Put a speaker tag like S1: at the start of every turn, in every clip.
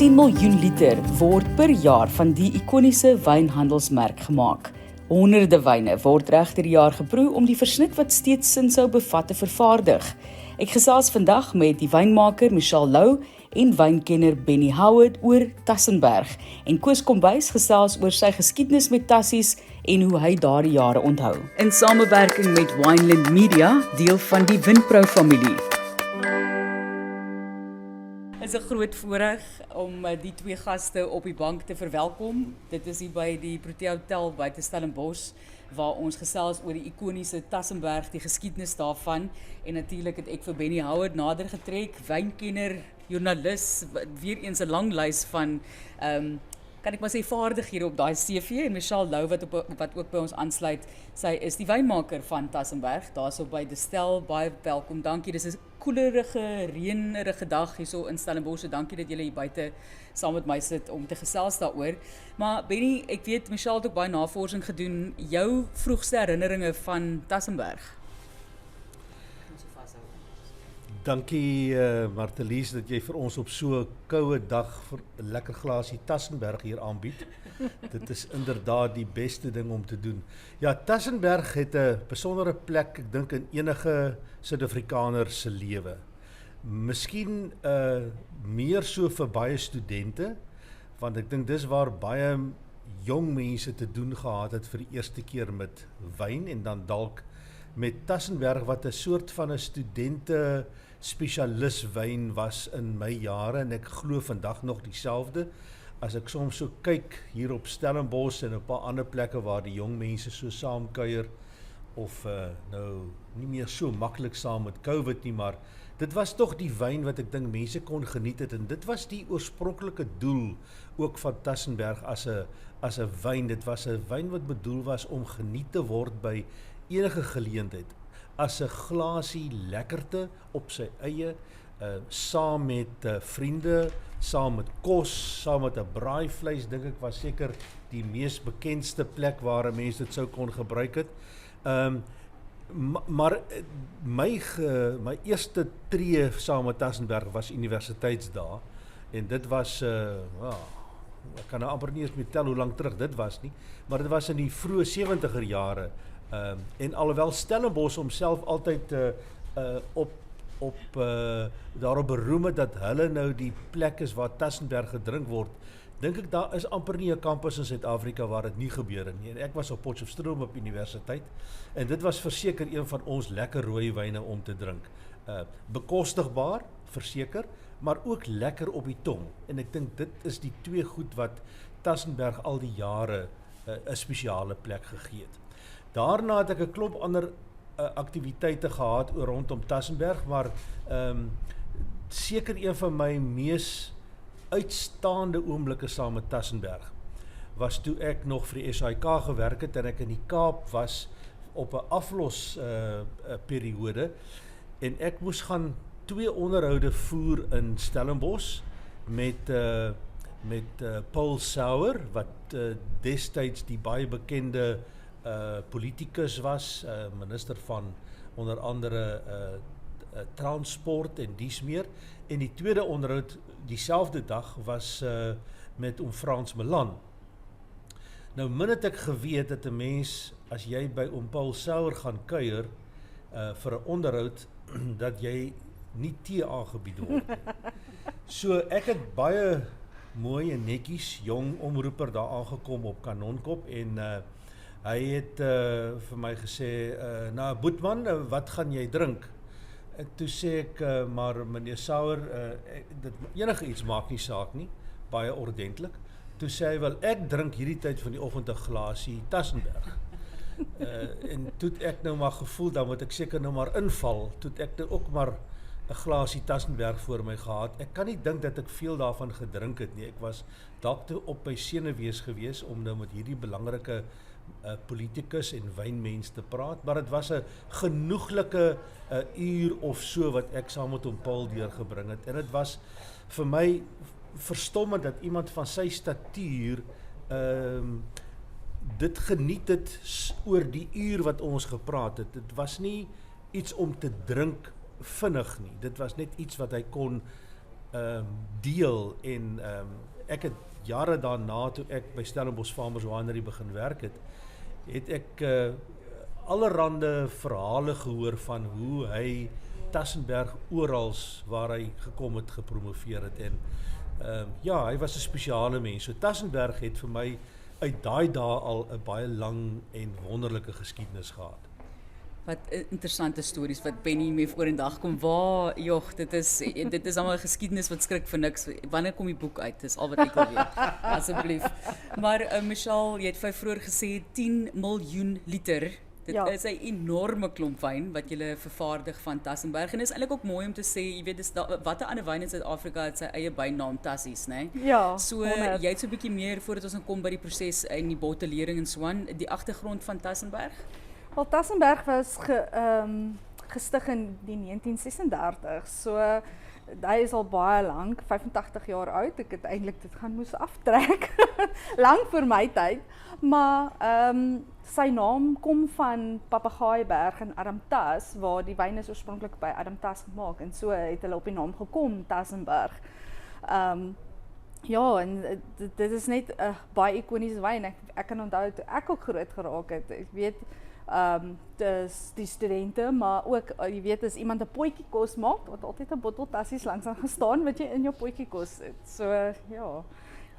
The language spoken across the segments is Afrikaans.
S1: 10 miljoen liter word per jaar van die ikoniese wynhandelsmerk gemaak. Honderde wyne word reg deur die jaar geproe om die versnit wat steeds sin sou bevat te vervaardig. Ek gesels vandag met die wynmaker Michelle Lou en wynkenner Benny Howard oor Tassenberg en Koos Kombuis gesels oor sy geskiedenis met tassies en hoe hy daardie jare onthou. In samewerking met Wineland Media, deel van die Winpro familie. Is 'n groot voorreg om die twee gaste op die bank te verwelkom. Dit is hier by die Protea Hotel buite Stellenbosch waar ons gesels oor die ikoniese Tassenberg, die geskiedenis daarvan en natuurlik het ek vir Benny Howard nader getrek, wynkenner, joernalis, weer eens 'n lang lys van kan ek maar sê vaardighede op daai CV en Michelle Lou wat ook by ons aansluit. Sy is die wynmaker van Tassenberg, daarso by Destel. Baie welkom. Dankie. Dis 'n koelerige, reënerige dag hierso in Stellenbosch. Dankie dat julle hier buite saam met my sit om te gesels daaroor. Maar Benny, ek weet Michelle het ook baie navorsing gedoen. Jou vroegste herinneringe van Tassenberg?
S2: Dankie Martelies dat jy vir ons op so 'n koue dag vir 'n lekker glasie Tassenberg hier aanbied. Dit is inderdaad die beste ding om te doen. Ja, Tassenberg het 'n besondere plek, ek dink in enige Suid-Afrikaner se lewe. Miskien meer so vir baie studente, want ek dink dis waar baie jong mense te doen gehad het vir die eerste keer met wyn en dan dalk met Tassenberg wat 'n soort van 'n studente spesialis wyn was in my jare en ek glo vandag nog dieselfde. As ek soms so kyk hier op Stellenbosch en 'n paar ander plekke waar die jong mense so saamkuier of nou nie meer so maklik saam met COVID nie, maar dit was tog die wyn wat ek dink mense kon geniet het en dit was die oorspronklike doel ook van Tassenberg as 'n wyn. Dit was 'n wyn wat bedoel was om geniet te word by enige geleentheid, as 'n glasie lekkerte op sy eie, saam met vriende, saam met kos, saam met 'n braaivleis, dink ek was seker die mees bekendste plek waar mense dit sou kon gebruik het. Maar my eerste tree saam met Tassenberg was universiteitsdae en dit was ek kan nou amper nie eens meer tel hoe lank terug dit was nie, maar dit was in die vroeë 70er jare. En alhoewel Stellenbosch homself altyd daarop beroem het dat hulle nou die plek is waar Tassenberg gedrink word, dink ek daar is amper nie 'n kampus in Suid-Afrika waar dit nie gebeur het nie. En ek was op Potchefstroom op universiteit en dit was verseker een van ons lekker rooi wyne om te drink. Bekostigbaar, verseker, maar ook lekker op die tong. En ek dink dit is die twee goed wat Tassenberg al die jare 'n spesiale plek gegee het. Daarna het ek 'n klomp ander aktiwiteite gehad rondom Tassenberg, maar seker een van my mees uitstaande oomblikke saam met Tassenberg was toe ek nog vir die SAIK gewerk het en ek in die Kaap was op 'n aflos periode en ek moes gaan 2 onderhoude voer in Stellenbosch met Paul Sauer wat destyds die baie bekende politicus was, minister van onder andere transport en dies meer. En die tweede onderhoud dieselfde dag was met oom Frans Melan. Nou min het ek geweet dat 'n mens, as jy by oom Paul Sauer gaan kuier vir 'n onderhoud, dat jy nie tee aangebied word. So ek het baie mooi en netjies jong omroeper daar aangekom op Kanonkop en hy het vir my gesê, nou Boetman, wat gaan jy drink? En toe sê ek, maar meneer Sauer, enige iets maak nie saak nie, baie ordentlik. Toe sê hy, wel ek drink hierdie tyd van die oggend 'n glasie Tassenberg. En toe het ek nou maar gevoel, dan moet ek seker nou maar inval, toe het ek nou ook maar 'n glasie Tassenberg voor my gehad. Ek kan nie dink dat ek veel daarvan gedrink het nie, ek was dalk toe op my senuwees gewees om nou met hierdie belangrike politicus en wynmens te praat, maar dit was 'n genoeglike uur of so wat ek saam met hom Paul deurgebring het. En dit was vir my verstommend dat iemand van sy statuur dit geniet het oor die uur wat ons gepraat het. Dit was nie iets om te drink vinnig nie. Dit was net iets wat hy kon deel en ek het jare daarna toe ek by Stellenbosch Farmers Winery begin werk het ek allerhande verhale gehoor van hoe hy Tassenberg orals waar hy gekom het gepromoveer het en ja, hy was 'n spesiale mens. So Tassenberg het vir my uit daai dae al 'n baie lang en wonderlike geskiedenis gehad.
S1: Wat interessante stories wat Penny mee vorendag kom. Waar, joh, dit is allemaal geskiedenis wat skrik vir niks. Wanneer kom die boek uit? Dis al wat ek wil weet. Asseblief. Maar Michelle, jy het vir vroeër gesê 10 miljoen liter. Dit is 'n enorme klomp wyn wat jy vervaardig van Tassenberg. En is eintlik ook mooi om te sê, jy weet, wat 'n ander wyn in Suid-Afrika het sy eie bynaam Tassies, né?
S3: Ja.
S1: So jy het so 'n bietjie meer voordat ons kom by die proses en die bottelering en so aan, die agtergrond van Tassenberg.
S3: Wel, Tassenberg was gestig in die 1936. So hy is al baie lank, 85 jaar oud. Ek het eintlik dit gaan moes aftrek. Lank vir my tyd. Maar sy naam kom van Papegaaiberg in Adamtas, waar die wyn is oorspronklik by Adamtas gemaak en so het hulle op die naam gekom, Tassenberg. Ja, en dit is net 'n baie ikoniese wyn. Ek kan onthou toe ek ook groot geraak het. Ek weet die studente, maar ook, jy weet, as iemand 'n potjie kos maak, wat altyd 'n bottel Tassies langs aan gestaan wat jy in jou potjie kos het. So, ja.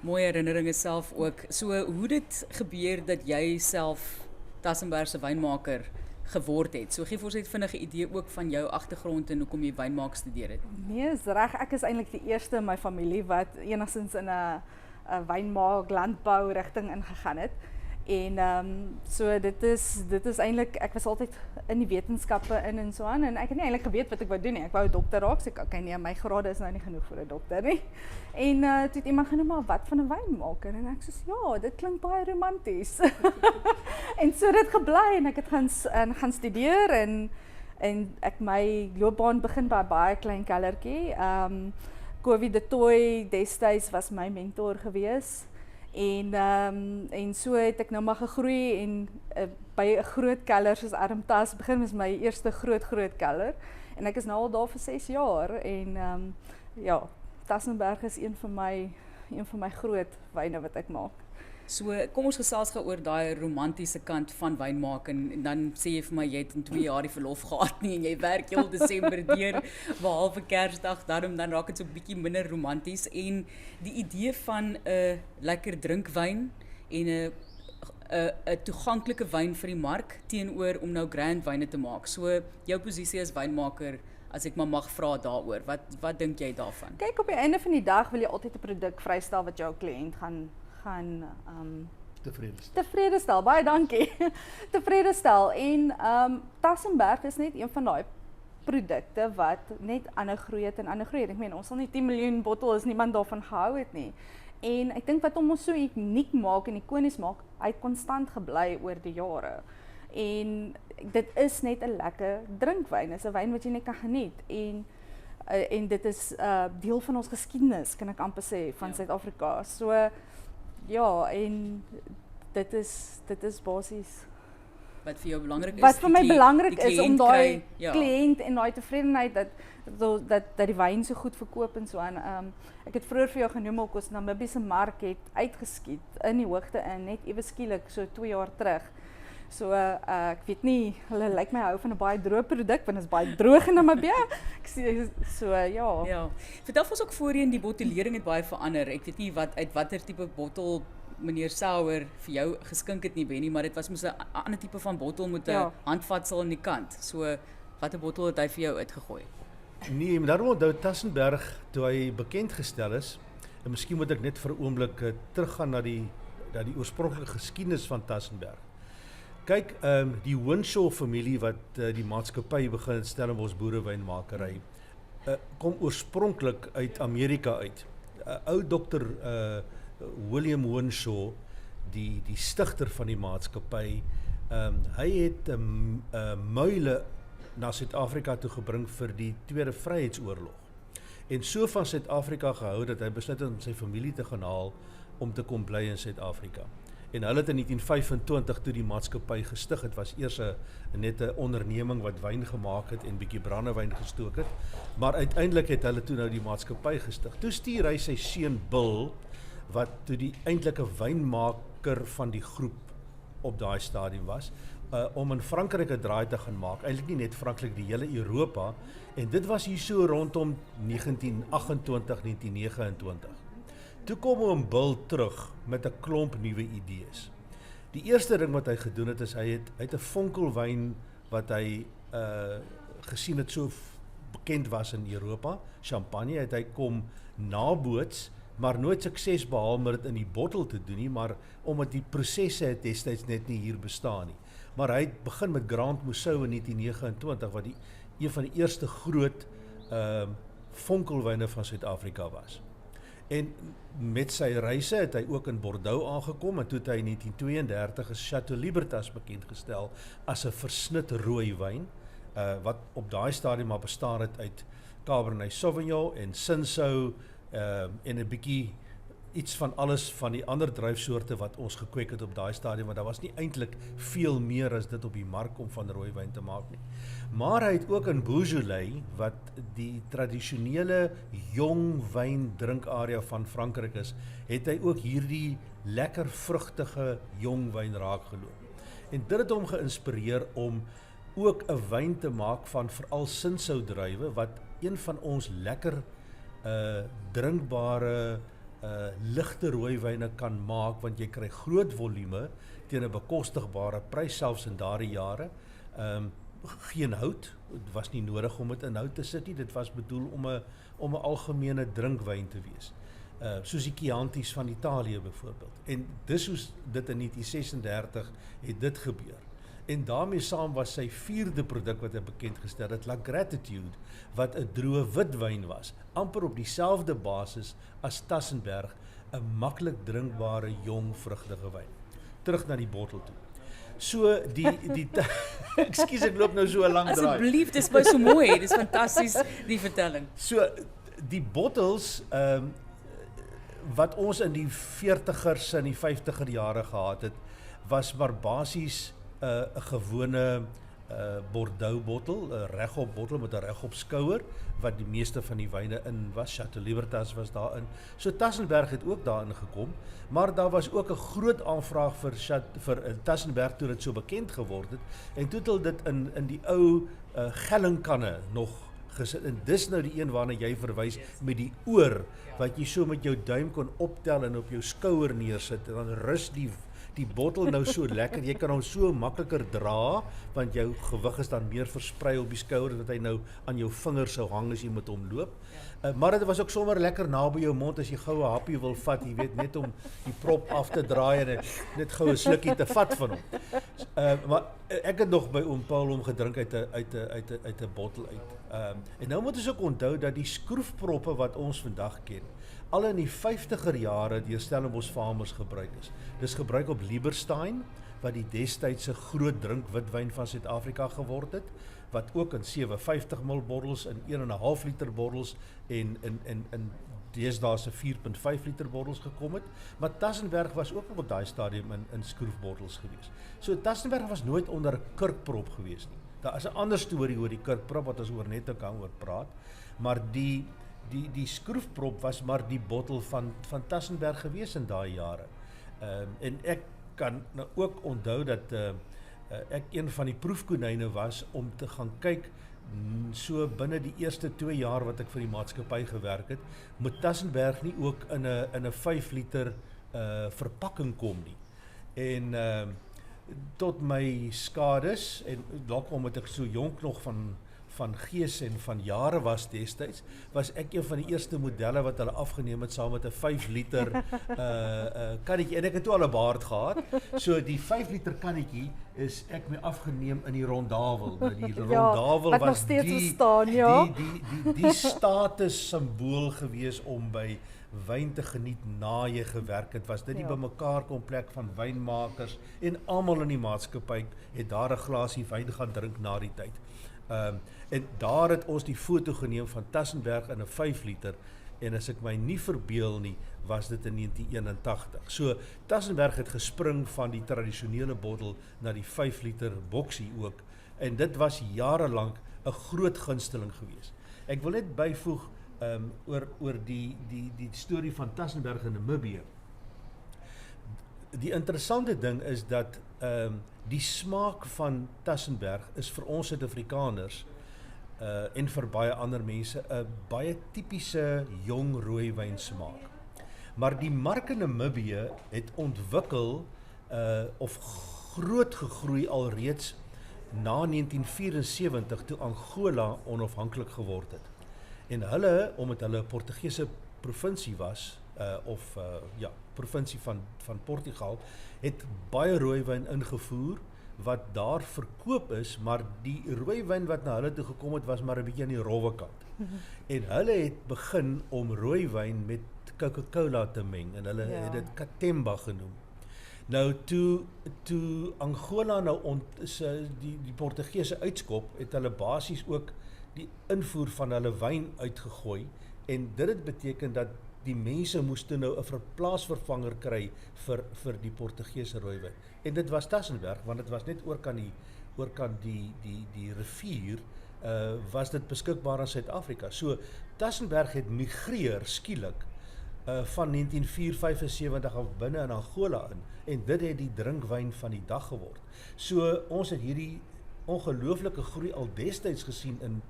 S1: Mooie herinneringe self ook. So, hoe dit gebeur dat jy self Tassenberg se wynmaker geword het? So, gee vir ons net vinnige idee ook van jou agtergrond en hoekom jy wynmaak studeer het.
S3: Nee, is reg. Ek is eintlik die eerste in my familie wat enigstens in 'n wynmaak landbou rigting ingegaan het. En so dit is eintlik, ek was altyd in die wetenskappe in en so aan en ek het nie eintlik geweet wat ek wou doen nie. Ek wou 'n dokter raak, so ek okay, nee, my grade is nou nie genoeg vir 'n dokter nie. En toe het iemand genoem, maar wat van 'n wynmaker? En ek sê ja, dit klink baie romanties. En so dit gebly en ek het gaan studeer en ek my loopbaan begin by 'n baie klein kellertjie. Covey de Toy destyds was my mentor gewees. En so het ek nou maar gegroei en by 'n groot keller soos Adamtas begin is my eerste groot keller en ek is nou al daar vir 6 jaar en ja, Tassenberg is een van my groot wyne wat ek maak.
S1: So, kom ons gesels gou oor daai romantiese kant van wynmaak en dan sê jy vir my jy het in 2 jaar die verlof gehad nie en jy werk heel Desember deur behalwe Kersdag, dan raak dit so 'n bietjie minder romanties en die idee van 'n lekker drinkwyn en 'n toeganklike wyn vir die mark teenoor om nou grand wyne te maak. So, jou posisie as wynmaker, as ek maar mag vra daaroor, wat dink jy daarvan?
S3: Kyk, op die einde van die dag wil jy altyd 'n produk vrystel wat jou kliënt gaan tevrede stel. Baie dankie. Tevrede stel. En Tassenberg is net een van daai produkte wat net aanhou groei het en aanhou groei het. Ek meen, ons sal nie 10 miljoen bottel is niemand daarvan gehou het nie. En ek dink wat hom ons so uniek maak en ikonies maak, hy het konstant gebly oor die jare. En dit is net 'n lekker drinkwyn. Dit is 'n wyn wat jy net kan geniet en dit is deel van ons geskiedenis, kan ek amper sê, van Suid-Afrika. So ja, en dit is basies
S1: wat vir jou belangrik is.
S3: Wat vir my belangrik is om daai
S1: ja,
S3: kliënt en daai tevredenheid dat die wyn so goed verkoop en so aan. Ek het vroeër vir jou genoem ook ons Namibiese mark het uitgeskiet in die hoogte in net ewe skielik so 2 jaar terug. So ek weet nie, hulle lyk my hou van 'n baie droë produk want dit is baie droog in Namibië. Ek sê so ja.
S1: Ja. Vertel ons ook voorheen die bottellering het baie verander. Ek weet nie uit watter tipe bottel meneer Sauer vir jou geskink het nie, Benny, maar dit was mos 'n ander tipe van bottel met 'n handvatsel aan die kant. So watter bottel het hy vir jou uitgegooi?
S2: Nee, maar daarom onthou Tassenberg toe hy bekend gestel is. En miskien moet ek net vir 'n oomblik teruggaan na die oorspronklike geskiedenis van Tassenberg. Kyk, die Winshaw familie wat die maatskappy begin het, Stellenbosch boerewynmakery, kom oorspronklik uit Amerika uit. Ou dokter William Winshaw, die stigter van die maatskappy, hy het muile na Suid-Afrika toe gebring vir die Tweede Vryheidsoorlog. En so van Suid-Afrika gehou dat hy besluit om sy familie te gaan haal om te kom bly in Suid-Afrika. En hulle het in 1925 toe die maatskappy gestig het, was eers net 'n onderneming wat wyn gemaak het en bietjie brandewyn gestook het, maar uiteindelik het hulle toe nou die maatskappy gestig. Toe stuur hy sy seun Bill, wat toe die eintlike wynmaker van die groep op daai stadium was, om in Frankryk 'n draai te gaan maak, eintlik nie net Frankryk, die hele Europa, en dit was hier so rondom 1928, 1929. Toe kom oom Bill terug met 'n klomp nuwe idees. Die eerste ding wat hy gedoen het, is hy het 'n vonkelwyn wat hy gesien het so bekend was in Europa, champagne, het hy kom naboots, maar nooit sukses behaal met dit in die bottel te doen nie, maar omdat die prosesse het destyds net nie hier bestaan nie. Maar hy het begin met Grand Moussou in 1929, wat een van die eerste groot vonkelwyne van Suid-Afrika was. En met sy reise het hy ook in Bordeaux aangekom, en toe het hy in 1932 'n Chateau Libertas bekendgestel as 'n versnit rooi wyn, wat op daai stadium maar bestaan het uit Cabernet Sauvignon en Cinsault, en 'n bietjie iets van alles van die ander druifsoorte wat ons gekweek het op daai stadium, want daar was nie eintlik veel meer as dit op die mark om van rooi wyn te maak nie. Maar hy het ook in Beaujolais, wat die tradisionele jong wyn drinkarea van Frankryk is, het hy ook hierdie lekker vrugtige jong wyn raakgeloop. En dit het hom geïnspireer om ook 'n wyn te maak van veral Cinsault druiwe, wat een van ons lekker drinkbare ligte rooiwyne kan maak, want jy kry groot volume teen 'n bekostigbare prys, selfs in daardie jare. Geen hout, het was nie nodig om dit in hout te sit nie, dit was bedoel om 'n algemene drinkwyn te wees. Soos die Chiantis van Italië byvoorbeeld. En dis hoe dit in 1936 het dit gebeur. En daarmee saam was sy 4de produk wat hy bekend gestel het, La Gratitude, wat 'n droë witwyn was, amper op dieselfde basis as Tassenberg, 'n maklik drinkbare jong vrugtige wyn. Terug na die bottel toe. So ekskuus, ek loop nou so 'n lang draai.
S1: Asseblief, dis baie so mooi, dis fantasties die vertelling.
S2: So die bottels wat ons in die 40ers en die 50er jare gehad het, was maar basies 'n gewone Bordeaux bottel, 'n regop bottel met 'n regop skouer, wat die meeste van die wyne in was. Chateau Libertas was daarin. So Tassenberg het ook daarin gekom, maar daar was ook 'n groot aanvraag vir Tassenberg toe dit so bekend geword het, en toe het hulle dit in die ou gellingkanne nog gesit, en dis nou die een waarna jy verwys met die oor, wat jy so met jou duim kon optel en op jou skouer neersit, en dan rus die bottel nou so lekker, jy kan hom so makliker dra, want jou gewig is dan meer versprei op die skouer, dat hy nou aan jou vingers sou hang as jy met hom loop. Maar dit was ook sommer lekker naby jou mond, as jy gou 'n happie wil vat, jy weet, net om die prop af te draai, en net gou 'n slukkie te vat van hom. Maar ek het nog by oom Paul hom gedrink uit 'n bottel uit. En nou moet ons ook onthou dat die skroefproppe wat ons vandag ken, al in die 50er jare deur Stellenbosch Farmers gebruik is. Dis gebruik op Lieberstein, wat die destydse groot drinkwitwyn van Suid-Afrika geword het, wat ook in 750 ml bottels, in 1,5 liter bottels en in deesdae se 4,5 liter bottels gekom het. Maar Tassenberg was ook op daai stadium in skroefbottels gewees. So Tassenberg was nooit onder 'n kurkprop gewees nie. Daar is 'n ander storie oor die kurkprop wat ons oor net kan oor praat, maar die skroefprop was maar die bottel van Tassenberg gewees in daai jare. En ek kan nou ook onthou dat ek een van die proefkonyne was om te gaan kyk, so binne die eerste 2 jaar wat ek vir die maatskappy gewerk het, moet Tassenberg nie ook in 'n 5 liter verpakking kom nie. En tot my skades, en dalk omdat ek so jonk nog van gees en van jare was destyds, was ek een van die eerste modelle wat hulle afgeneem het saam met 'n 5 liter kannetjie, en ek het toe al 'n baard gehad. So die 5 liter kannetjie is ek mee afgeneem in die Rondavel. Nou die Rondavel
S3: wat nog
S2: was
S3: steeds bestaan, ja.
S2: die status symbool gewees om by wyn te geniet na jy gewerk het, was dit die bymekaar kom plek van wynmakers, en almal in die maatskappy het daar 'n glasie wyn gaan drink na die tyd. En daar het ons die foto geneem van Tassenberg in 'n 5 liter en as ek my nie verbeel nie, was dit in 1981. So Tassenberg het gespring van die tradisionele bottel na die 5 liter boksie ook en dit was jarelank 'n groot gunsteling geweest. Ek wil net byvoeg oor die storie van Tassenberg in Namibië. Die interessante ding is dat die smaak van Tassenberg is vir ons Suid-Afrikaners en vir baie ander mense 'n baie tipiese jong rooiwyn smaak. Maar die mark in Namibië het ontwikkel of groot gegroei alreeds na 1974 toe Angola onafhanklik geword het. En hulle, omdat hulle 'n Portugese provinsie was, provinsie van Portugal, het baie rooiwyn ingevoer wat daar verkoop is, maar die rooiwyn wat na hulle toe gekom het was maar 'n bietjie aan die rowwe kant. En hulle het begin om rooiwyn met Coca-Cola te meng en hulle het dit Katemba genoem. Nou toe Angola nou die Portugese uitskop, het hulle basies ook die invoer van hulle wyn uitgegooi en dit het beteken dat die mense moes toe nou 'n plaasvervanger kry vir die Portugese rooiwyn. En dit was Tassenberg, want dit was net oorkant die rivier, was dit beskikbaar in Suid-Afrika. So Tassenberg het migreer skielik van 1975 af binne in Angola in en dit het die drinkwyn van die dag geword. So ons het hierdie ongelooflike groei al destyds gesien in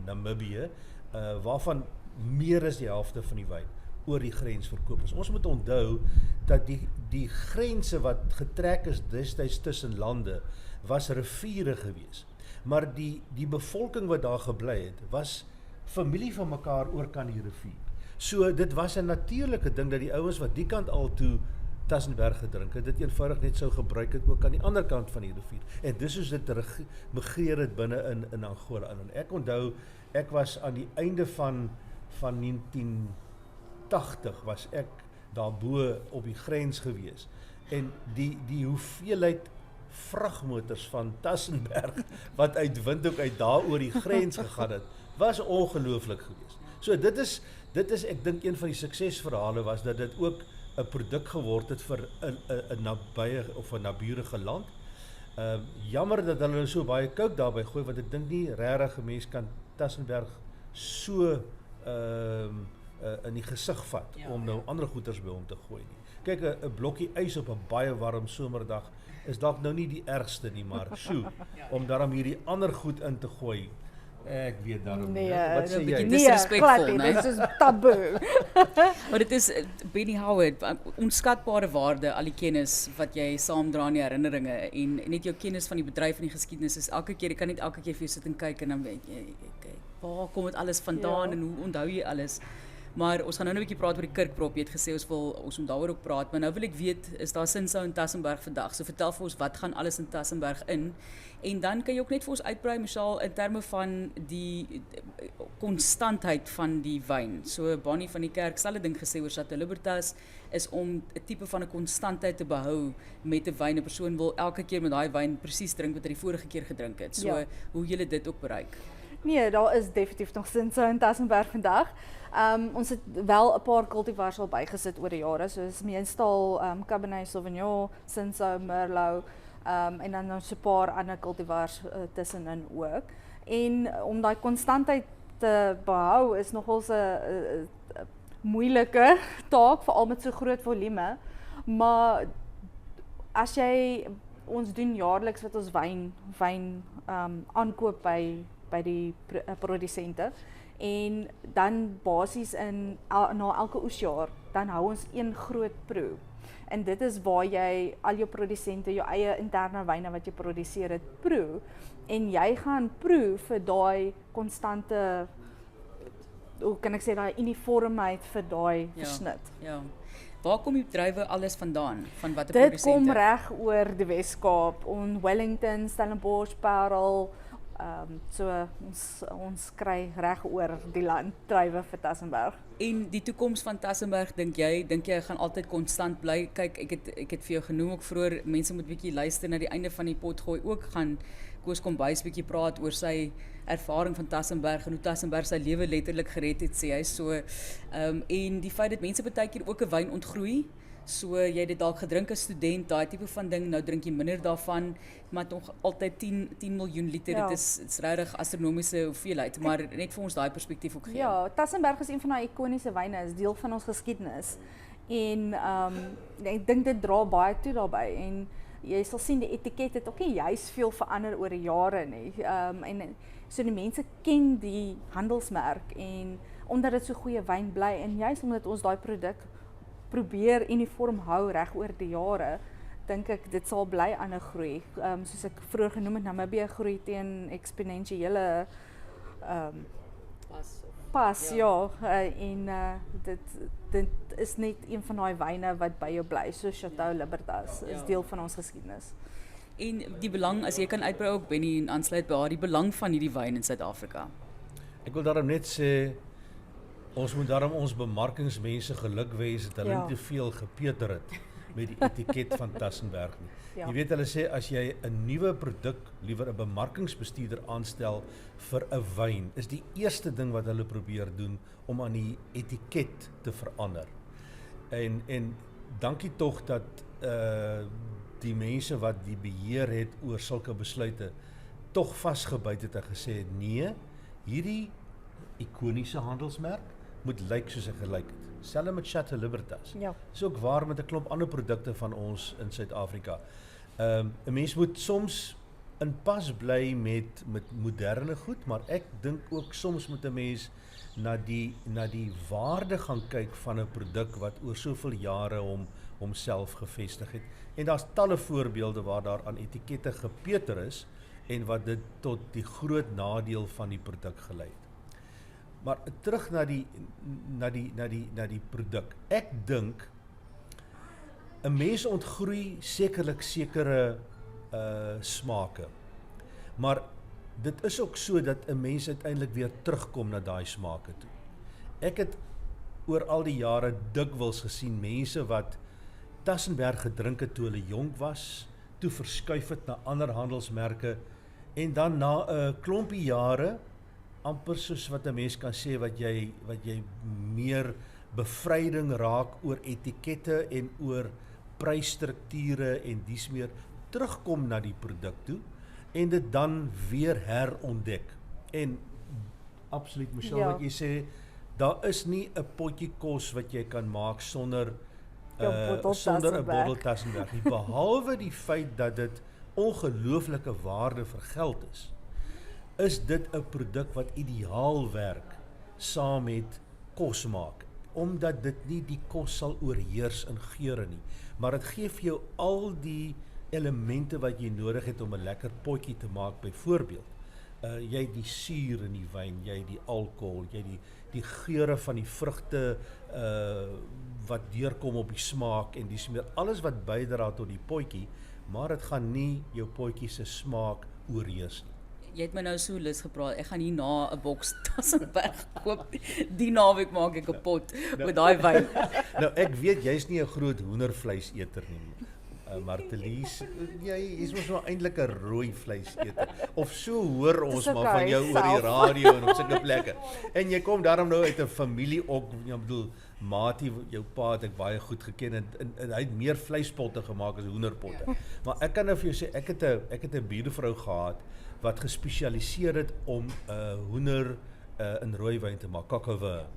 S2: Namibië, waarvan meer as die helfte van die wyn oor die grens verkoop is. Ons moet onthou dat die grense wat getrek is destyds tussen lande was riviere gewees. Maar die bevolking wat daar gebly het, was familie van mekaar oorkant die rivier. So dit was 'n natuurlike ding dat die ouens wat die kant al toe Tassenberg gedrink het, dit eenvoudig net sou gebruik het ook aan die ander kant van die rivier. En dis soos dit migreer het binne in Angola in. En ek onthou, ek was aan die einde van 1980 was ek daarbo op die grens gewees. En die hoeveelheid vragmotors van Tassenberg wat uit Windhoek uit daar oor die grens gegaan het, was ongelooflik geweest. So dit is ek dink een van die suksesverhale was dat dit ook 'n produk geword het vir 'n nabye of 'n naburige land. Jammer dat hulle so baie kook daarby gooi, want ek dink nie regtig 'n mens kan Tassenberg so in die gesig vat om nou ander goeders by hom te gooi nie. Kyk, 'n blokkie ys op 'n baie warm somerdag is dalk nou nie die ergste nie, maar om daarom hierdie ander goed in te gooi, ek weet daarom nie. Wat sê jy?
S1: Disrespectful, né?
S3: Dit is taboe.
S1: Maar dit is Benny Howard, onskatbare waarde, al die kennis wat jy saamdra in die herinneringe en net jou kennis van die bedryf en die geskiedenis is elke keer, jy kan net elke keer vir jou sit en kyk en dan weet jy, waar kom dit alles vandaan en hoe onthou jy alles? Maar ons gaan nou 'n bietjie praat oor die Kirkprop. Jy het gesê ons moet daaroor ook praat, maar nou wil ek weet, is daar Sinsou in Tassenberg vandag? So vertel vir ons, wat gaan alles in Tassenberg in? En dan kan jy ook net vir ons uitbrei, Michelle, in terme van die konstantheid van die wyn. So Bonnie van die kerk sal 'n ding gesê oor Chateau Libertas is om 'n tipe van 'n konstantheid te behou met 'n wyn. 'n Persoon wil elke keer met daai wyn presies drink wat hy die vorige keer gedrink het. So hoe julle dit ook bereik?
S3: Nee, daar is definitief nog Sinsou in Tassenberg vandag. Ons het wel 'n paar cultivars al bygesit oor die jare, soos meestal Cabernet Sauvignon, Sinsou, Merlot, en dan nou so 'n paar ander cultivars tussenin ook. En om daai konstantheid te behou is nogals 'n moeilike taak, veral met so groot volume. Maar as jy, ons doen jaarliks wat ons wyn aankoop by die produsente. En dan basies na elke oesjaar, dan hou ons een groot proe. En dit is waar jy al jou produsente, jou eie interne wyne wat jy produseer het, proe. En jy gaan proe vir daai konstante, hoe kan ek sê, daai uniformheid vir daai versnit.
S1: Ja. Waar kom die druiwe alles vandaan? Van watter
S3: Dit
S1: produsente?
S3: kom reg oor die Wes-Kaap, Wellington, Stellenbosch, Parel. So ons kry reg oor die land druiwe vir Tassenberg.
S1: En die toekoms van Tassenberg, dink jy gaan altyd konstant bly? Kyk, ek het vir jou genoem ook vroeër, mense moet bietjie luister na die einde van die potgooi ook gaan Koos Kombuis bietjie praat oor sy ervaring van Tassenberg en hoe Tassenberg sy lewe letterlik gered het, sê hy so. En die feit dat mense baie keer ook 'n wyn ontgroei, so jy het dit dalk gedrink as student, daai tipe van ding, nou drink jy minder daarvan, maar nog altyd 10 miljoen liter,
S3: Ja.
S1: dit is regtig astronomiese hoeveelheid, maar net vir ons daai perspektief ook gee.
S3: Ja, Tassenberg is een van daai ikoniese wyne, is deel van ons geskiedenis. En ek dink dit dra baie toe daarbey en jy sal sien die etiket het ook nie juist veel verander oor die jare nie. En so die mense ken die handelsmerk en omdat dit so goeie wyn bly en juist omdat ons daai produk probeer uniform hou reg oor die jare, dink ek dit sal bly aanhou groei. Soos ek vroeër genoem het, Namibië groei teen eksponensiële pas, ja, en dit is net een van daai wyne wat by jou bly, so Chateau Libertas is deel van ons geskiedenis.
S1: En die belang, as jy kan uitbrei ook Benny en aansluit by haar, die belang van hierdie wyn in Suid-Afrika.
S2: Ek wil daarom net sê, ons moet daarom ons bemarkingsmense geluk wens dat hulle nie te veel gepeter het met die etiket van Tassenberg nie.
S3: Ja.
S2: Jy weet hulle sê as jy 'n nuwe produk, liewer 'n bemarkingsbestuurder aanstel vir 'n wyn, is die eerste ding wat hulle probeer doen om aan die etiket te verander. En dankie tog dat die mense wat die beheer het oor sulke besluite tog vasgebyt het en gesê het, nee, hierdie ikoniese handelsmerk moet lyk soos hy gelyk het. Selfs met Chateau Libertas.
S3: Ja.
S2: Dis ook waar met 'n klomp ander produkte van ons in Suid-Afrika. 'n Mens moet soms in pas bly met moderne goed, maar ek dink ook soms moet 'n mens na die waarde gaan kyk van 'n produk wat oor soveel jare homself gevestig het. En daar's talle voorbeelde waar daar aan etikette gepeter is en wat dit tot die groot nadeel van die produk gelei het. Maar terug na die produk. Ek dink 'n mens ontgroei sekerlik sekere smake. Maar dit is ook so dat 'n mens uiteindelik weer terugkom na daai smake toe. Ek het oor al die jare dikwels gesien mense wat Tassenberg gedrink het toe hulle jonk was, toe verskuif het na ander handelsmerke en dan na 'n klompie jare amper soos wat 'n mens kan sê wat jy meer bevryding raak oor etikette en oor prysstrukture en dies meer terugkom na die produk toe en dit dan weer herontdek. En absoluut Michelle, wat jy sê, daar is nie 'n potjie kos wat jy kan maak sonder 'n bottel Tassenberg nie, behalwe die feit dat dit ongelooflike waarde vir geld is dit 'n produk wat ideaal werk saam met kos maak, omdat dit nie die kos sal oorheers in geure nie, maar dit gee vir jou al die elemente wat jy nodig het om 'n lekker potjie te maak. Byvoorbeeld, jy het die suur in die wyn, jy het die alkohol, jy het die geure van die vrugte wat deurkom op die smaak en dis meer alles wat bydra tot die potjie, maar dit gaan nie jou potjie se smaak oorheers nie.
S1: Jy het my nou so lus gepraat, ek gaan hier na 'n boks Tassenberg koop, die naweek maak ek 'n pot met daai wyn.
S2: Nou ek weet jy's nie 'n groot hoendervleiseter nie, Martelies, jy is mos nou eintlik 'n rooi vleiseter, of so hoor ons maar van jou oor die radio en op sulke plekke, en jy kom daarom nou uit 'n familie ook, ek bedoel, Matie, jou pa het ek baie goed geken en hy het meer vleispotte gemaak as hoenderpotte, maar ek kan nou vir jou sê, ek het 'n buurvrou gehad, wat gespesialiseer het om hoender in rooiwyn te maak, Kakaveur.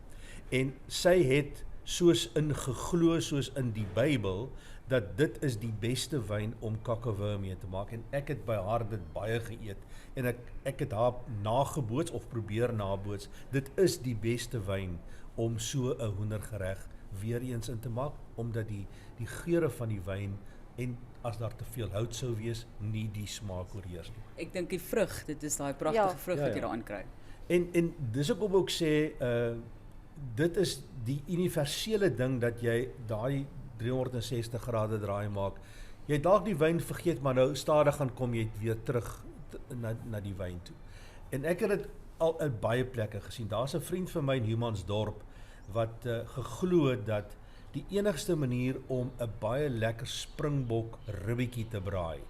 S2: En sy het soos ingeglo, soos in die Bybel, dat dit is die beste wyn om Kakaveur mee te maak. En ek het by haar dit baie geëet. En ek het haar nageboots of probeer naboots. Dit is die beste wyn om so 'n hoendergereg weer eens in te maak, omdat die geure van die wyn en as daar te veel hout sou wees, nie die smaak oorheers nie.
S1: Ek dink die vrug, dit is daai pragtige vrug wat jy daaraan kry.
S2: En dis ook om ook sê, dit is die universele ding dat jy daai 360 grade draai maak. Jy dalk die wyn vergeet, maar nou stadig gaan kom jy weer terug na die wyn toe. En ek het dit al in baie plekke gesien. Daar's 'n vriend van my in Humansdorp wat geglo het dat die enigste manier om 'n baie lekker springbok ribbetjie te braai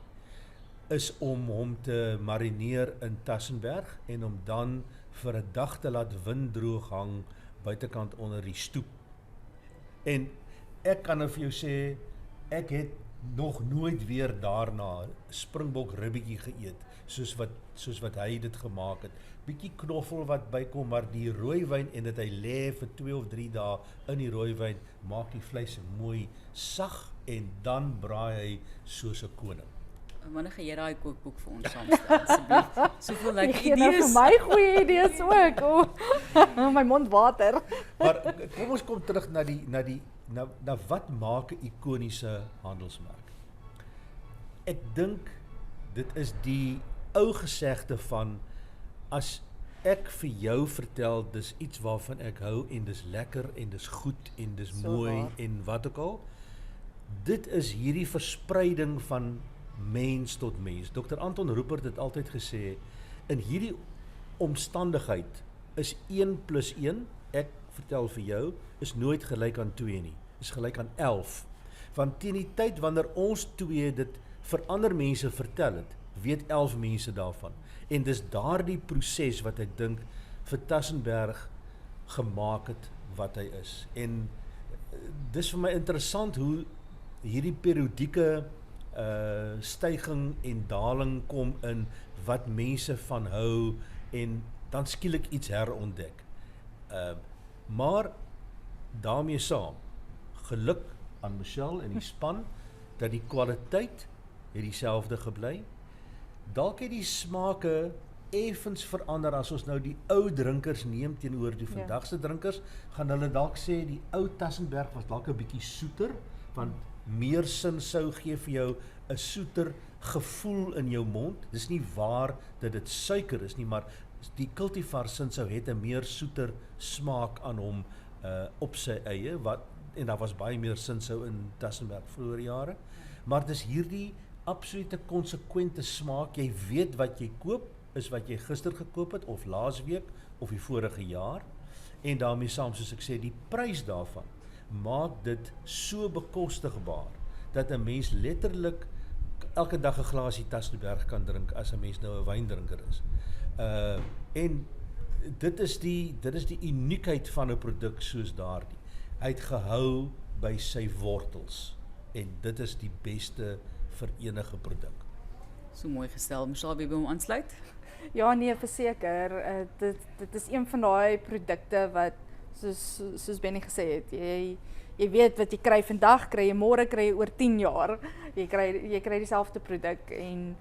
S2: is om hom te marineer in Tassenberg en om dan vir 'n dag te laat winddroog hang buitekant onder die stoep. En ek kan nou vir jou sê, ek het nog nooit weer daarna springbok ribbetjie geëet, soos wat hy dit gemaak het. Bietjie knoffel wat bykom, maar die rooiwyn en dit hy lê vir 2 of 3 dae in die rooiwyn, maak die vleis mooi sag en dan braai hy soos 'n koning.
S1: Wanneer gaan jy daai kookboek vir ons saamstel asseblief? Soveel
S3: Jy
S1: lekker
S3: gee nou vir
S1: idees.
S3: my goeie idees ook. Oh, my mond water.
S2: Maar kom ons kom terug na wat maak 'n ikoniese handelsmerk? Ek dink dit is die ou gesegde van as ek vir jou vertel dis iets waarvan ek hou en dis lekker en dis goed en dis
S3: So
S2: mooi
S3: waar.
S2: en wat ook al, dit is hierdie verspreiding van mens tot mens. Dr. Anton Rupert het altyd gesê, in hierdie omstandigheid is 1 + 1, ek vertel vir jou, is nooit gelyk aan 2 nie, is gelyk aan 11. Want teen die tyd wanneer ons 2 dit vir ander mense vertel het, weet 11 mense daarvan. En dis daardie proses wat ek dink vir Tassenberg gemaak het wat hy is. En dis vir my interessant hoe hierdie periodieke styging en daling kom in wat mense van hou en dan skielik iets herontdek. Maar daarmee saam, geluk aan Michelle en die span, dat die kwaliteit het dieselfde gebly. Dalk het die smake effens verander as ons nou die ou drinkers neem teenoor die vandagse drinkers, gaan hulle dalk sê die ou Tassenberg was dalk 'n bietjie soeter, want meer sin sou gee vir jou 'n soeter gevoel in jou mond. Dis nie waar dat dit suiker is nie, maar die cultivar sin sou het 'n meer soeter smaak aan hom op sy eie, en daar was baie meer sin sou in Tassenberg vroeër jare. Maar dis hierdie absolute konsekwente smaak. Jy weet wat jy koop, is wat jy gister gekoop het, of laasweek, of die vorige jaar. En daarmee saam, soos ek sê, die prys daarvan maak dit so bekostigbaar, dat 'n mens letterlik elke dag 'n glasie Tassenberg kan drink, as 'n mens nou 'n wyndrinker is. En dit is die uniekheid van 'n produk soos daardie. Hy het gehou by sy wortels, en dit is die beste vir enige produk.
S1: So mooi gestel. Michelle, wie wil hom aansluit?
S3: Ja, nee, verseker. Dit is een van daai produkte wat, soos Benny gesê het, jy weet wat jy kry vandag, kry jy môre, kry jy oor 10 jaar. Jy kry dieselfde produk en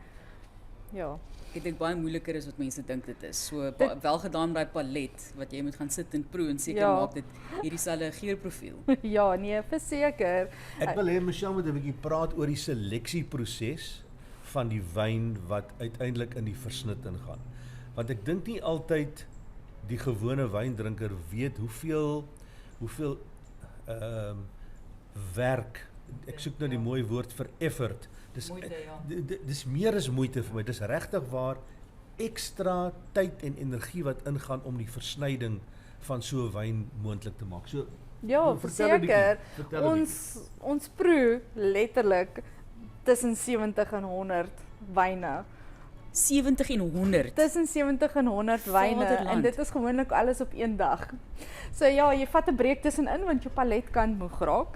S3: ja.
S1: Ek dink baie moeiliker is wat mense dink dit is. So wel gedaan by palet, wat jy moet gaan sit en proe en seker maak dit hierdie selfe geurprofiel.
S3: Ja, nee, verseker.
S2: Ek wil hê Michelle moet 'n bietjie praat oor die seleksieproses van die wyn wat uiteindelik in die versnit ingaan. Want ek dink nie altyd die gewone wyndrinker weet hoeveel werk, ek soek nou die mooi woord vir effort. Dis meer as moeite vir my. Dis regtig waar ekstra tyd en energie wat ingaan om die versnyding van so 'n wyn moontlik te maak. So
S3: ja, verseker. Ons proe letterlik tussen 70 en 100 wyne.
S1: 70 en 100.
S3: Tussen 70 en 100 wyne, en dit is gewoonlik alles op een dag. So ja, jy vat 'n breek tussenin want jou palet kan moeg raak.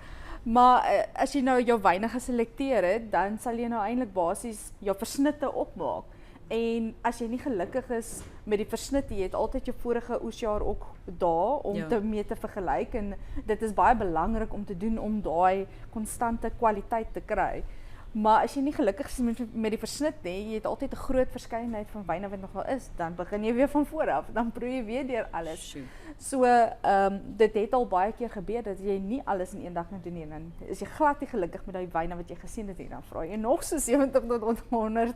S3: Maar as jy nou jou wyne geselekteer het, dan sal jy nou eintlik basies jou versnitte opmaak. En as jy nie gelukkig is met die versnitte, jy het altyd jou vorige oesjaar ook daar om mee te vergelyk, en dit is baie belangrik om te doen om daai konstante kwaliteit te kry. Maar as jy nie gelukkig is met die versnit nie, jy het altyd 'n groot verskeidenheid van wyne wat nog wel is, dan begin jy weer van voor af, dan proe jy weer deur alles. So, dit het al baie keer gebeur dat jy nie alles in een dag kan doen nie, en is jy glad nie gelukkig met daai wyne wat jy gesien het nie, dan vra jy nog so 70 tot 100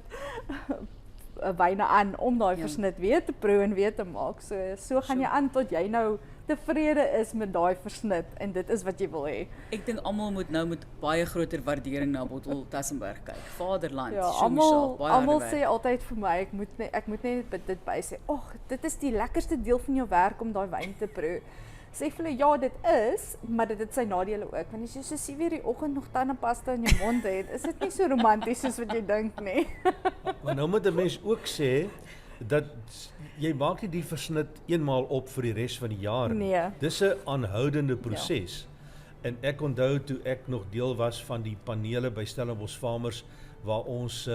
S3: wyne aan om daai versnit weer te proe en weer te maak. So gaan jy aan tot jy nou tevrede is met daai versnit, en dit is wat jy wil hê.
S1: Ek dink almal moet nou met baie groter waardering na bottel Tassenberg kyk. Vaderland,
S3: ja, almal sê altyd vir my, ek moet net dit by sê, dit is die lekkerste deel van jou werk om daai wyn te proe. sê vir hulle ja, dit is, maar dit het sy nadele ook. Want as jy so 7:00 die oggend nog tandepasta in jou mond het, is dit nie so romanties soos wat jy dink nie.
S2: Maar nou moet 'n mens ook sê dat jy maak nie die versnit eenmaal op vir die res van die jaar nie.
S3: Nee.
S2: Dis 'n aanhoudende proses. En ek onthou toe ek nog deel was van die panele by Stellenbosch Farmers waar ons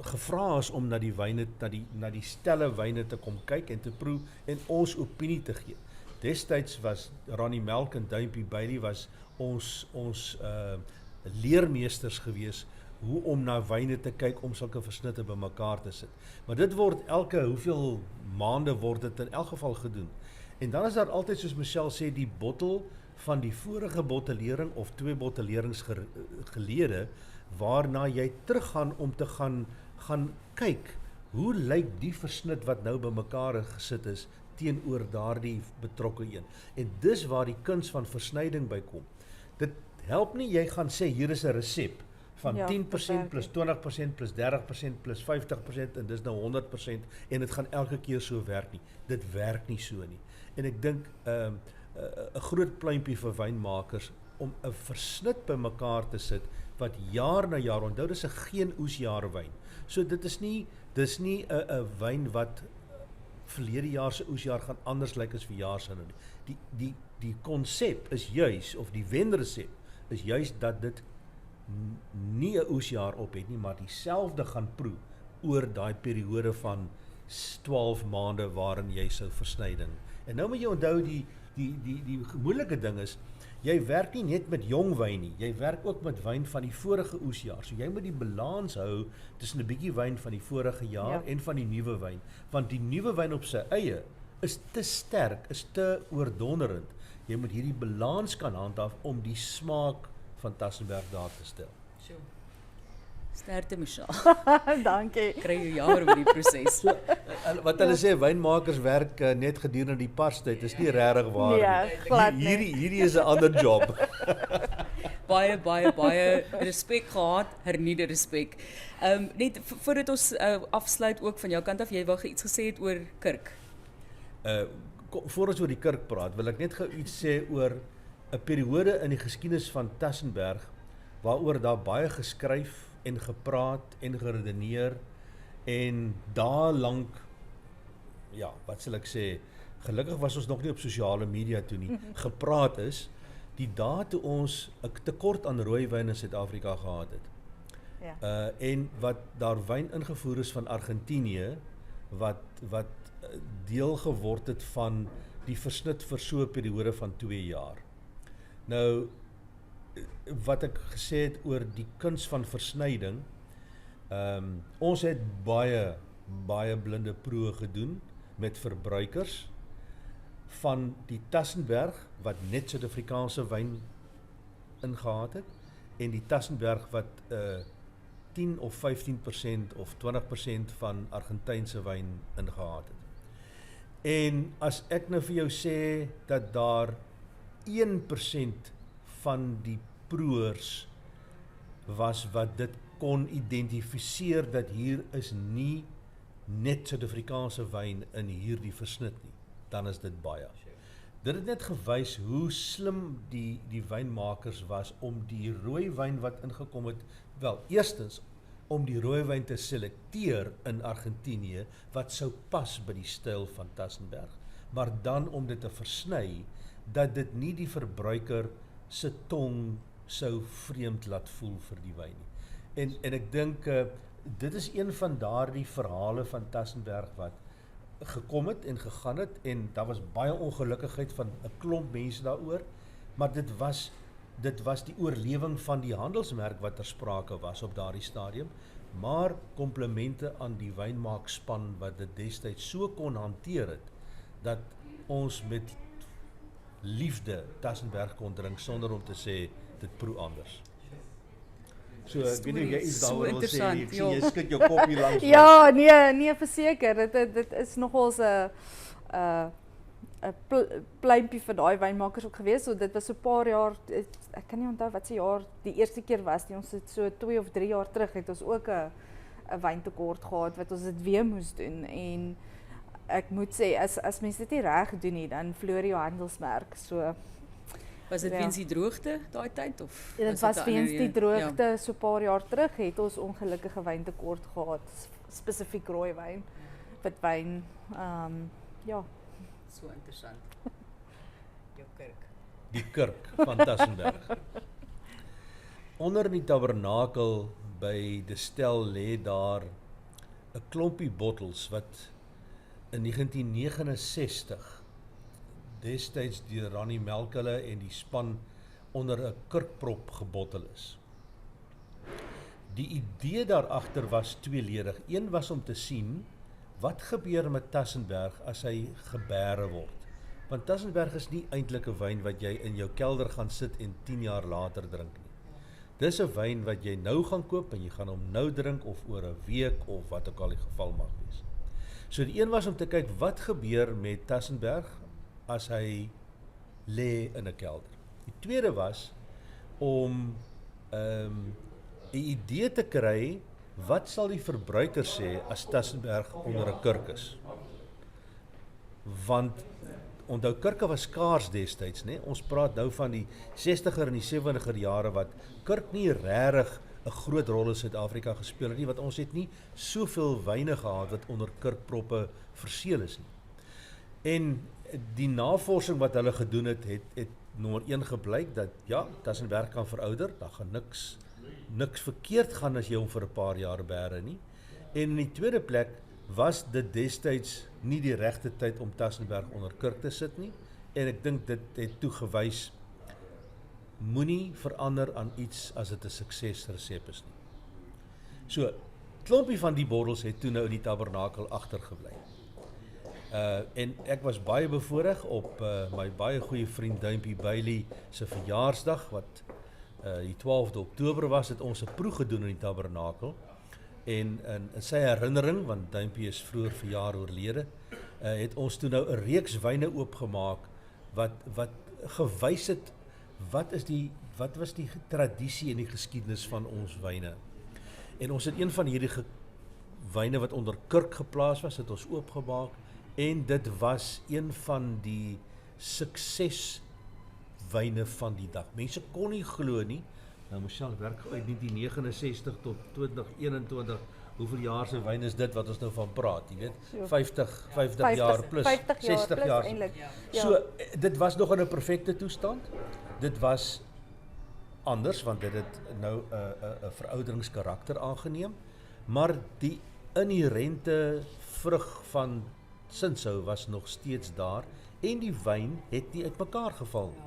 S2: gevra is om na die wyne, na die stelle wyne te kom kyk en te proe en ons opinie te gee. Destyds was Ronnie Melk en Duimpie Bailey was ons leermeesters gewees hoe om na wyne te kyk om sulke versnitte bymekaar te sit. Maar dit word elke hoeveel maande word dit in elk geval gedoen. En dan is daar altyd soos Michelle sê die bottel van die vorige bottellering of 2 bottellerings gelede waarna jy teruggaan om te gaan kyk hoe lyk die versnit wat nou bymekaar gesit is teenoor daardie betrokke een. En dis waar die kuns van versnyding bykom. Dit help nie jy gaan sê hier is 'n resep van 10% plus 20% plus 30% plus 50% en dis nou 100% en dit gaan elke keer so werk nie. Dit werk nie so nie. En ek dink 'n groot pluimpie vir wynmakers om 'n versnit bymekaar te sit wat jaar na jaar, onthou dis 'n geen oesjaar wyn. So dis nie 'n wyn wat verlede jaar se oesjaar gaan anders lyk as verjaar se nou nie. Die konsep is juis of die wenresep is juis dat dit nie 'n oesjaar op het nie, maar dieselfde gaan proe oor daai periode van 12 maande waarin jy sou versnyding. En nou moet jy onthou die moeilike ding is jy werk nie net met jong wyn nie, jy werk ook met wyn van die vorige oesjaar. So jy moet die balans hou tussen 'n bietjie wyn van die vorige jaar en van die nuwe wyn, want die nuwe wyn op sy eie is te sterk, is te oordonderend. Jy moet hierdie balans kan handhaaf om die smaak van Tassenberg daar te stel.
S1: Sjoe. Sterkte Michelle.
S3: Dankie.
S1: Kry jy jammer oor die proses.
S2: So, wat hulle sê, wynmakers werk net gedurende die Parstyd, is nie regtig waar
S3: Nee, glad nie.
S2: Hierdie is 'n ander job.
S1: Baie respek gehad, hernieude respek. Net voordat ons afsluit ook van jou kant af, jy wou iets gesê het oor Kirk.
S2: Voor ons oor die Kirk praat, wil ek net gou iets sê oor 'n periode in die geskiedenis van Tassenberg waaroor daar baie geskryf en gepraat en geredeneer en daar lank, ja, wat sal ek sê, gelukkig was ons nog nie op sosiale media toe nie, gepraat is, die dae toe ons 'n tekort aan rooiwyn in Suid-Afrika gehad het.
S3: Ja.
S2: En wat daar wyn ingevoer is van Argentinië, wat deel geword het van die versnit vir so 'n periode van 2 jaar. Nou, wat ek gesê het oor die kuns van versnyding, ons het baie blinde proewe gedoen met verbruikers van die Tassenberg wat net Suid-Afrikaanse wyn ingehaat het en die Tassenberg wat 10 of 15% of 20% van Argentynse wyn ingehaat het. En as ek nou vir jou sê dat daar 1% van die proeërs was wat dit kon identifiseer dat hier is nie net Suid-Afrikaanse wyn in hierdie versnit nie, dan is dit baie. Dit het net gewys hoe slim die wynmakers was om die rooi wyn wat ingekom het, wel, eerstens om die rooi wyn te selekteer in Argentinië wat sou pas by die styl van Tassenberg, maar dan om dit te versny dat dit nie die verbruiker se tong sou vreemd laat voel vir die wyn nie. En ek dink dit is een van daardie verhale van Tassenberg wat gekom het en gegaan het en daar was baie ongelukkigheid van 'n klomp mense daaroor, maar dit was die oorlewing van die handelsmerk wat ter sprake was op daardie stadium, maar komplimente aan die wynmaakspan wat dit destyds so kon hanteer het, dat ons met liefde Tassenberg kon drink sonder om te sê dit proe anders. So ek weet nie jy iets daaroor wil sê, ek sien jy skud jou kop hier langs.
S3: Ja, nee, verseker, dit is nogals 'n pluimpie vir daai wynmakers ook gewees. So dit was so 'n paar jaar, ek kan nie onthou wat se jaar die eerste keer was nie. Ons het so 2 of 3 jaar terug het ons ook 'n wyntekort gehad wat ons dit weer moes doen en ek moet sê as mense dit nie reg doen nie, dan verloor jy jou handelsmerk. So
S1: Was dit
S3: Ja.
S1: weens die droogte daai tyd of
S3: dit was
S1: dit 'n
S3: weens
S1: ander
S3: die
S1: rede?
S3: droogte so 'n paar jaar terug het ons ongelukkige wyntekort gehad, spesifiek rooi wyn, witwyn, ja.
S1: So interessant. Jou kerk.
S2: Die kerk van Tassenberg. Onder in die tabernakel by die stel lê daar 'n klompie bottels wat in 1969 destyds deur Ronnie Melkele en die span onder 'n kurkprop gebottel is. Die idee daar agter was tweeledig. Een was om te sien wat gebeur met Tassenberg as hy gebêre word. Want Tassenberg is nie eintlik 'n wyn wat jy in jou kelder gaan sit en 10 jaar later drink nie. Dis 'n wyn wat jy nou gaan koop en jy gaan hom nou drink of oor 'n week of wat ook al die geval mag wees. So die een was om te kyk wat gebeur met Tassenberg as hy lê in 'n kelder. Die tweede was om 'n idee te kry wat sal die verbruiker sê as Tassenberg onder 'n kurk is. Want onthou kurke was skaars destyds, né? Ons praat nou van die 60er en die 70er jare wat kurk nie regtig 'n groot rol in Suid-Afrika gespeel het nie, want ons het nie soveel wyne gehad wat onder kurkproppe verseël is nie. En die navorsing wat hulle gedoen het nommer 1 gebleik dat ja, Tassenberg kan verouder, daar gaan niks verkeerd gaan as jy hom vir 'n paar jaar bære nie. En in die tweede plek was dit destyds nie die regte tyd om Tassenberg onder kurk te sit nie. En ek dink dit het toegewys moenie verander aan iets as dit 'n suksesresep is nie. So, klompie van die bottels het toe nou in die tabernakel agtergebly. En ek was baie bevoorreg op my baie goeie vriend Duimpie Bailey se verjaarsdag wat die 12de Oktober was, het ons 'n proe gedoen in die tabernakel. En in sy herinnering, want Duimpie is vroeër verjaar oorlede, het ons toe nou 'n reeks wyne oopgemaak wat gewys het wat was die tradisie en die geskiedenis van ons wyne. En ons het een van hierdie wyne wat onder kurk geplaas was, het ons oopgemaak en dit was een van die sukseswyne van die dag. Mense kon nie glo nie. Nou Michelle werk uit 1969 tot 2021. Hoeveel jaar se wyn is dit wat ons nou van praat, jy weet? 50 jaar plus, 60 jaar
S3: eintlik.
S2: Ja. So dit was nog in 'n perfekte toestand. Dit was anders want dit het nou 'n verouderingskarakter aangeneem, maar die inherente vrug van Sinsou was nog steeds daar en die wyn het nie uitmekaar geval nie.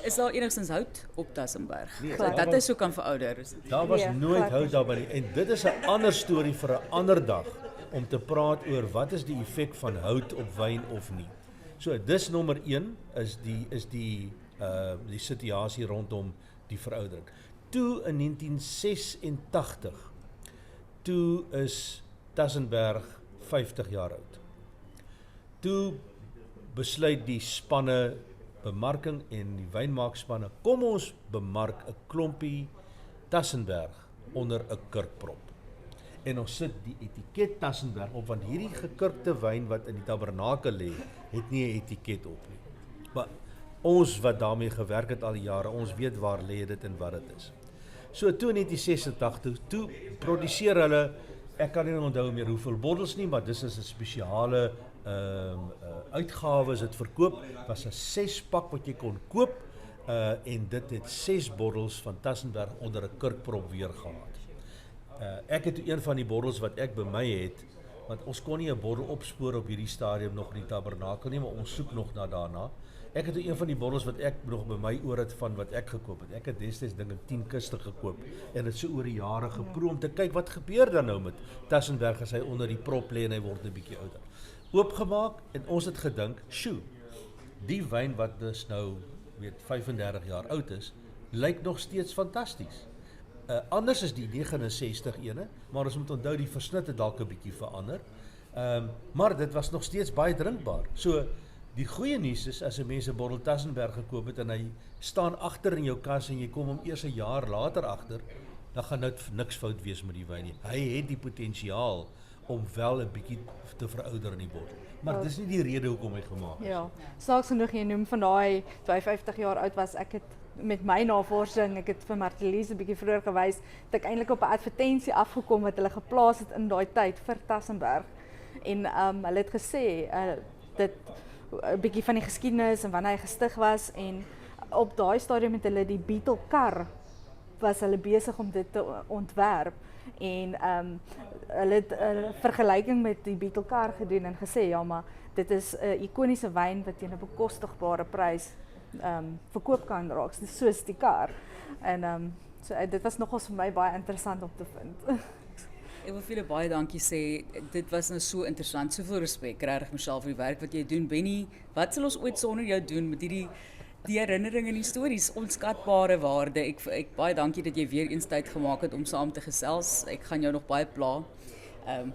S1: Is daar enigstens hout op Tassenberg?
S2: Nee,
S1: So dat is so kan verouder.
S2: Daar was
S3: Nee,
S2: nooit
S3: glad
S2: hout
S3: nie.
S2: daarby nie. En dit is 'n ander storie vir 'n ander dag om te praat oor wat is die effek van hout op wyn of nie. So dis nommer 1 is die situasie rondom die veroudering. Toe in 1986 toe is Tassenberg 50 jaar oud. Toe besluit die spanne bemarking en die wynmaakspanne, kom ons bemark 'n klompie Tassenberg onder 'n kurkprop. En ons sit die etiket Tassenberg op, want hierdie gekurkte wyn wat in die tabernakel lê, het nie 'n etiket op nie. Maar ons wat daarmee gewerk het al die jare, ons weet waar lê dit en wat dit is. So toe in 1986, toe produseer hulle, ek kan nie onthou meer hoeveel bottels nie, maar dis is 'n spesiale uitgawe is dit verkoop, was 'n 6-pak wat jy kon koop en dit het 6 bottels van Tassenberg onder 'n kurkprop weer gehad. Ek het een van die bottels wat ek by my het, want ons kon nie 'n bottel opspoor op hierdie stadium nog in die tabernakel nie, maar ons soek nog daarna. Ek het een van die bottels wat ek nog by my oor het van wat ek gekoop het. Ek het destyds dink ek 10 kiste gekoop en dit so oor die jare geproe om te kyk wat gebeur dan nou met Tassenberg as hy onder die prop lê en hy word 'n bietjie ouder. Oopgemaak en ons het gedink, "Sjoe, die wyn wat dus nou 35 jaar oud is, lyk nog steeds fantasties." Anders is die 69 ene, maar ons moet onthou die versnit het dalk 'n bietjie verander. Maar dit was nog steeds baie drinkbaar. So die goeie nuus is as 'n mens 'n bottel Tassenberg gekoop het en hy staan agter in jou kas en jy kom hom eers 'n jaar later agter, dan gaan dit niks fout wees met die wyn nie. Hy het die potensiaal om wel 'n bietjie te verouder in die bottel. Maar dis nie die rede hoekom hy gemaak is.
S3: Ja, snaaks genoeg jy noem van daai 52 jaar oud was, ek het met my navorsing, ek het vir Martelies 'n bietjie vroeër gewys, dat ek eintlik op 'n advertensie afgekom wat hulle geplaas het in daai tyd vir Tassenberg. En hulle het gesê dit 'n bietjie van die geskiedenis en wanneer hy gestig was, en op daai stadium het hulle die Beetle kar was hulle besig om dit te ontwerp, en hulle het 'n vergelyking met die Beetle kar gedoen en gesê ja, maar dit is 'n ikoniese wyn wat teen 'n bekostigbare prys verkoop kan raak, soos die kar. En so dit was nogals vir my baie interessant om te vind.
S1: Ek wil vir julle baie dankie sê. Dit was nou so interessant. Soveel respek regtig Michelle vir die werk wat jy doen. Benny, wat sal ons ooit sonder jou doen met die herinneringe en die stories, onskatbare waarde. Ek baie dankie dat jy weer eens tyd gemaak het om saam te gesels. Ek gaan jou nog baie pla.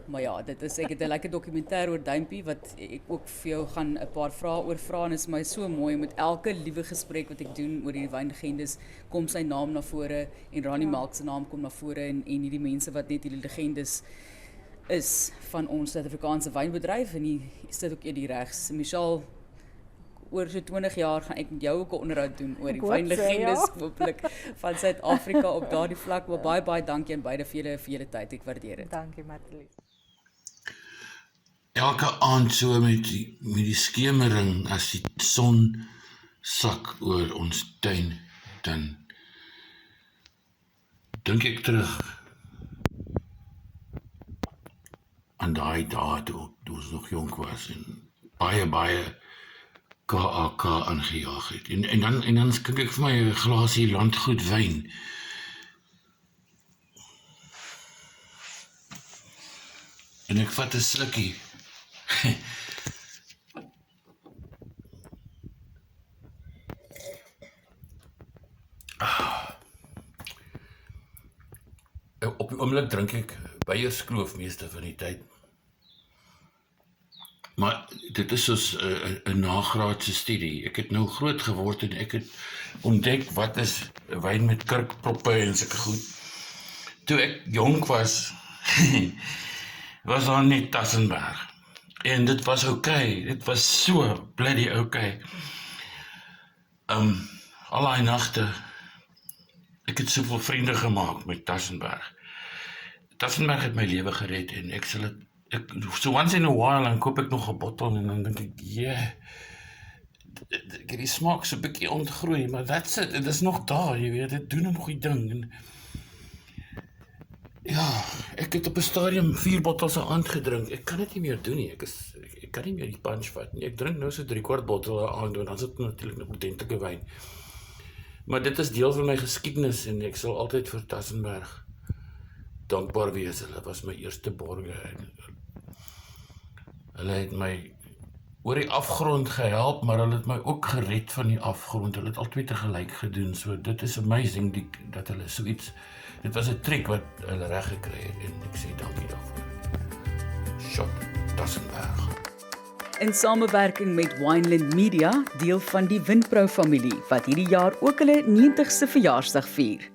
S1: Maar ja, ek het 'n lekker dokumentêr oor Duimpie wat ek ook vir jou gaan 'n paar vrae oor vra, en is my so mooi met elke liewe gesprek wat ek doen oor die wynlegendes, kom sy naam na vore en Ronnie Malk se naam kom na vore, en hierdie mense wat net hierdie legendes is van ons Suid-Afrikaanse wynbedryf, en die sit ook hier regs. Michelle, oor so 20 jaar gaan ek met jou ook 'n onderhoud doen oor die wynlegendes hopelik van Suid-Afrika op daardie vlak. Maar baie dankie aan beide vir julle tyd. Ek waardeer dit.
S3: Dankie Martelies.
S4: Elke aand so met die skemering, as die son sak oor ons tuin, dan dink ek terug aan daai dae toe ons nog jonk was en baie KAK aangejaag het. En dan skink ek vir my 'n glasie landgoed wyn. En ek vat 'n slukkie. Op die oomblik drink ek Beierskloof meeste van die tyd. Maar dit is soos 'n nagraadse studie. Ek het nou groot geword en ek het ontdek wat is wyn met kurkproppe en sulke goed. Toe ek jonk was, was daar net Tassenberg. En dit was okay. Dit was so bloody okay. Al die nagte, ek het soveel vriende gemaak met Tassenberg. Tassenberg het my lewe gered en ek sal dit so once in a while dan koop ek nog 'n bottel en dan dink ek, ek het die smaak so 'n bietjie ontgroei, maar that's it, dit is nog daar, jy weet, dit doen nog die ding. En ja, ek het op 'n stadium 4 bottels 'n aand gedrink. Ek kan dit nie meer doen nie. Ek kan nie meer die punch vat nie. Ek drink nou so 3/4 bottel 'n aand en dan is dit natuurlik nog ordentlike wyn. Maar dit is deel van my geskiedenis en ek sal altyd vir Tassenberg dankbaar wees. Hulle was my eerste borge en hulle het my oor die afgrond gehelp, maar hulle het my ook gered van die afgrond. Hulle het albei tegelyk gedoen. So dit is amazing dat hulle so iets, dit was 'n trick wat hulle reg gekry het en ek sê dankie daarvoor. Shot Tassenberg.
S1: In samewerking met Wineland Media, deel van die Winpro familie wat hierdie jaar ook hulle 90ste verjaarsdag vier.